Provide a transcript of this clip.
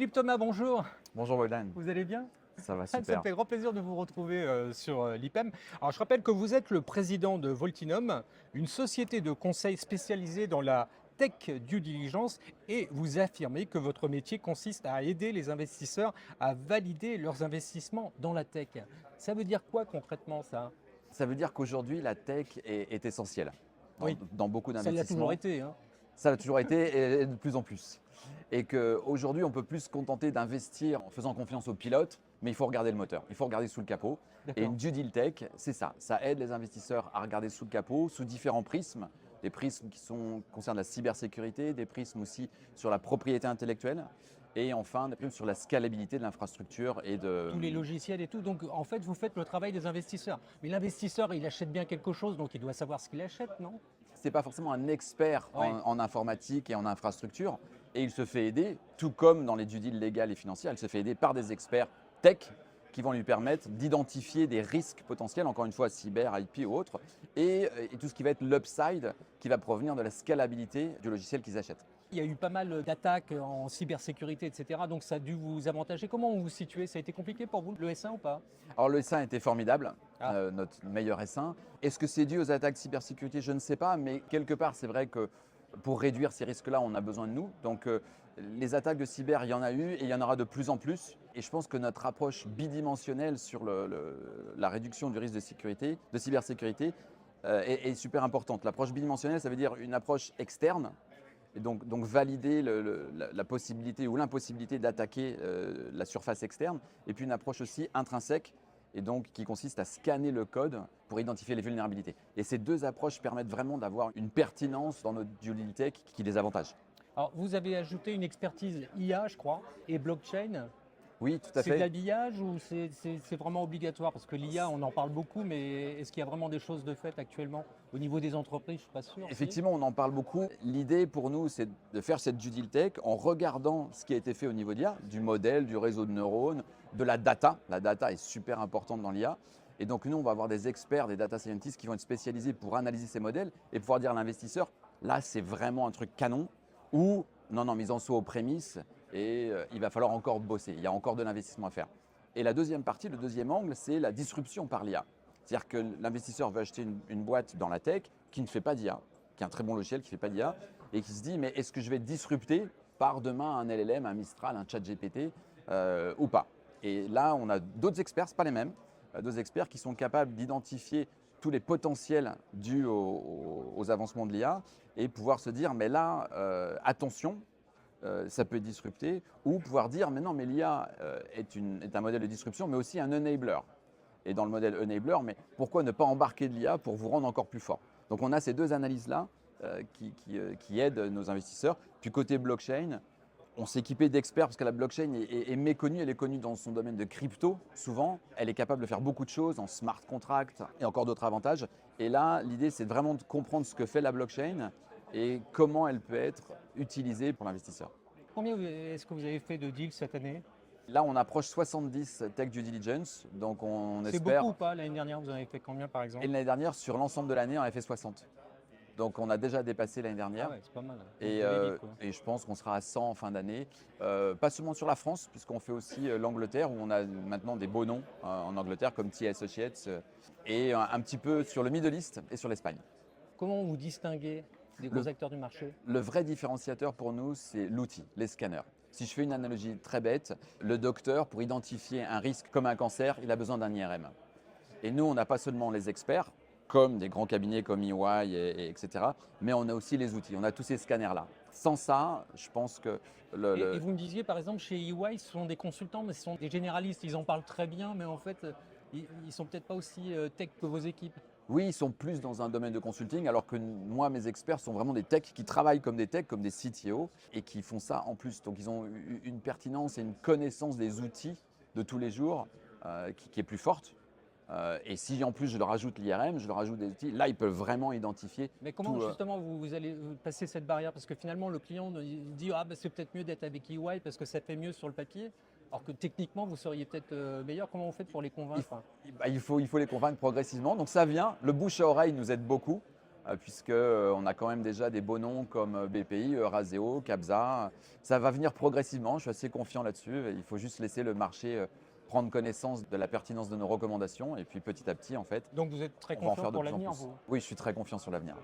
Philippe Thomas, bonjour. Bonjour Bogdan, Vous allez bien? ça va Ça me super. fait grand plaisir de vous retrouver sur l'IPEM. Alors, je rappelle que vous êtes le président de Voltinum, une société de conseil spécialisée dans la tech due diligence, et vous affirmez que votre métier consiste à aider les investisseurs à valider leurs investissements dans la tech. Ça veut dire quoi concrètement ça? Ça veut dire qu'aujourd'hui la tech est essentielle Oui, dans beaucoup ça l'a toujours d'investissements. été, hein. Ça l'a toujours été et de plus en plus. Et qu'aujourd'hui on peut plus se contenter d'investir en faisant confiance aux pilotes, mais il faut regarder le moteur, il faut regarder sous le capot. Et D'accord. une due deal tech, c'est ça. Ça aide les investisseurs à regarder sous le capot, sous différents prismes. Des prismes concernent la cybersécurité, des prismes aussi sur la propriété intellectuelle, et enfin des prismes sur la scalabilité de l'infrastructure et de. Tous les logiciels et tout. Donc, en fait, vous faites le travail des investisseurs. Mais l'investisseur, il achète bien quelque chose, donc il doit savoir ce qu'il achète, non? C'est pas forcément un expert Ouais. en informatique et en infrastructure, et il se fait aider, tout comme dans les due deals légales et financières, il se fait aider par des experts tech qui vont lui permettre d'identifier des risques potentiels, encore une fois cyber, IP ou autres, et tout ce qui va être l'upside qui va provenir de la scalabilité du logiciel qu'ils achètent. Il y a eu pas mal d'attaques en cybersécurité, etc. Donc ça a dû vous avantager. Comment vous vous situez? Ça a été compliqué pour vous, le S1 ou pas? Alors le S1 était formidable, Ah. notre meilleur S1. Est-ce que c'est dû aux attaques cybersécurité? Je ne sais pas, mais quelque part c'est vrai que pour réduire ces risques-là, on a besoin de nous. Donc les attaques de cyber, il y en a eu et il y en aura de plus en plus. Et je pense que notre approche bidimensionnelle sur la réduction du risque de sécurité, de cybersécurité, est super importante. L'approche bidimensionnelle, ça veut dire une approche externe, et donc valider la possibilité ou l'impossibilité d'attaquer la surface externe, et puis une approche aussi intrinsèque, et donc qui consiste à scanner le code pour identifier les vulnérabilités. Et ces deux approches permettent vraiment d'avoir une pertinence dans notre due diligence tech qui les avantage. Alors vous avez ajouté une expertise IA, je crois, et blockchain. Oui, tout à C'est de fait. l'habillage ou c'est vraiment obligatoire? Parce que l'IA, on en parle beaucoup, mais est-ce qu'il y a vraiment des choses de fait actuellement? Au niveau des entreprises, je ne suis pas sûr. Si. Effectivement, on en parle beaucoup. L'idée pour nous, c'est de faire cette due diligence tech en regardant ce qui a été fait au niveau d'IA, du modèle, du réseau de neurones, de la data. La data est super importante dans l'IA. Et donc nous, on va avoir des experts, des data scientists qui vont être spécialisés pour analyser ces modèles et pouvoir dire à l'investisseur, là, c'est vraiment un truc canon, ou non, non, mise en saut aux prémices et il va falloir encore bosser. Il y a encore de l'investissement à faire. Et la deuxième partie, le deuxième angle, c'est la disruption par l'IA. C'est-à-dire que l'investisseur veut acheter une boîte dans la tech qui ne fait pas d'IA, qui est un très bon logiciel qui ne fait pas d'IA, et qui se dit, mais est-ce que je vais disrupter par demain un LLM, un Mistral, un ChatGPT ou pas? Et là, on a d'autres experts, ce pas les mêmes, d'autres experts qui sont capables d'identifier tous les potentiels dus aux avancements de l'IA et pouvoir se dire, mais là, attention, ça peut être disrupté, ou pouvoir dire, mais non, mais l'IA est un modèle de disruption, mais aussi un enabler. Et dans le modèle enabler, mais pourquoi ne pas embarquer de l'IA pour vous rendre encore plus fort? Donc on a ces deux analyses-là qui aident nos investisseurs. Puis côté blockchain, on s'est équipé d'experts parce que la blockchain est méconnue, elle est connue dans son domaine de crypto souvent. Elle est capable de faire beaucoup de choses en smart contract et encore d'autres avantages. Et là, l'idée, c'est vraiment de comprendre ce que fait la blockchain et comment elle peut être utilisée pour l'investisseur. Combien est-ce que vous avez fait de deals cette année? Là, on approche 70 tech due diligence, donc on C'est espère. beaucoup ou pas? L'année dernière, vous en avez fait combien par Et exemple? l'année dernière, sur l'ensemble de l'année, on a fait 60. Donc on a déjà dépassé l'année Ah dernière. ouais, c'est pas mal. Et, Vous allez vite, quoi. et je pense qu'on sera à 100 en fin d'année. Pas seulement sur la France, puisqu'on fait aussi l'Angleterre, où on a maintenant des beaux noms en Angleterre, comme T Associates, et un petit peu sur le Middle East et sur l'Espagne. Comment vous distinguez des Le, gros acteurs du marché? le vrai différenciateur pour nous, c'est l'outil, les scanners. Si je fais une analogie très bête, le docteur, pour identifier un risque comme un cancer, il a besoin d'un IRM. Et nous, on n'a pas seulement les experts, comme des grands cabinets comme EY, etc., mais on a aussi les outils, on a tous ces scanners-là. Sans ça, je pense que Et vous me disiez par exemple chez EY, ce sont des consultants, mais ce sont des généralistes. Ils en parlent très bien, mais en fait, ils sont peut-être pas aussi tech que vos équipes. oui, ils sont plus dans un domaine de consulting, alors que moi, mes experts sont vraiment des techs qui travaillent comme des techs, comme des CTO, et qui font ça en plus. Donc ils ont une pertinence et une connaissance des outils de tous les jours qui est plus forte. Et si en plus je leur ajoute l'IRM, je leur ajoute des outils, là ils peuvent vraiment identifier Mais comment tout. justement vous allez passer cette barrière? Parce que finalement, le client il dit ah, bah, c'est peut-être mieux d'être avec EY parce que ça fait mieux sur le papier, alors que techniquement, vous seriez peut-être meilleur. Comment vous faites pour les Il, convaincre? il faut les convaincre progressivement. Donc ça vient, le bouche à oreille nous aide beaucoup. puisqu'on a quand même déjà des beaux noms comme BPI, Euraseo, Capsa. Ça va venir progressivement, je suis assez confiant là-dessus. Il faut juste laisser le marché prendre connaissance de la pertinence de nos recommandations et puis petit à petit, en fait, Donc vous êtes très on va en confiant faire de pour plus en l'avenir, plus. vous? Oui, je suis très confiant sur l'avenir.